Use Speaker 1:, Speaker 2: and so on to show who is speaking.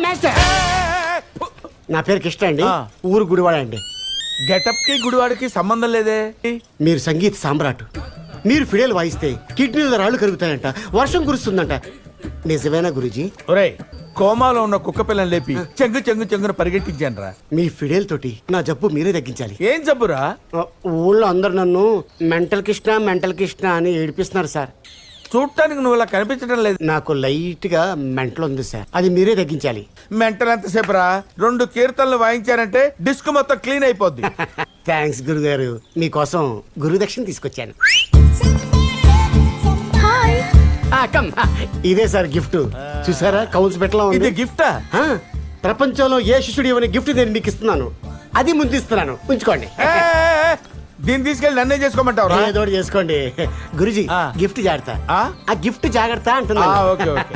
Speaker 1: Master నా పేరు కృష్ణ అండి, ఊరు గుడివాడ అండి.
Speaker 2: గెటప్ కి గుడివాడికి సంబంధం లేదే.
Speaker 1: మీరు సంగీత సామ్రాట్, మీరు ఫిడేల్ వాయిస్తే కిడ్నీలో రాళ్ళు కరుగుతాయంట, వర్షం కురుస్తుందంట. నిజమేనా గురూజీ?
Speaker 2: ఒరేయ్, కోమాలో ఉన్న కుక్క పిల్లని లేపి చెంగు చెంగు చెంగున పరిగెట్టించాను రా.
Speaker 1: మీ ఫిడేల్ తోటి నా జబ్బు మీరే తగ్గించాలి.
Speaker 2: ఏం జబ్బురా?
Speaker 1: ఊళ్ళో అందరు నన్ను మెంటల్ కృష్ణ అని ఏడిపిస్తున్నారు సార్.
Speaker 2: చూడటానికి నువ్వు ఇలా కనిపించడం లేదు.
Speaker 1: నాకు లైట్ గా మెంటల్ ఉంది సార్, అది మీరే తగ్గించాలి.
Speaker 2: మెంటల్ ఎంతసేపు రా? 2 కీర్తనలు వాయించారంటే డిస్క్ మొత్తం క్లీన్ అయిపోద్ది.
Speaker 1: థ్యాంక్స్ గురుగారు, మీకోసం గురుదక్షిణ తీసుకొచ్చాను. ఇదే సార్ గిఫ్ట్. చూసారా కౌన్స్ పెట్టలా ఉంది.
Speaker 2: ఇది గిఫ్టా?
Speaker 1: ప్రపంచంలో ఏ శిష్యుడు ఇవ్వని గిఫ్ట్ నేను మీకు ఇస్తున్నాను. అది ముందు ఇస్తున్నాను, ఉంచుకోండి.
Speaker 2: దీన్ని తీసుకెళ్ళి నన్నే చేసుకోమంటావు?
Speaker 1: ఏదో ఒకటి చేసుకోండి. గురుజీ గిఫ్ట్ జాగ్రత్త. ఆ గిఫ్ట్ జాగ్రత్త అంటున్నా.
Speaker 2: Okay okay.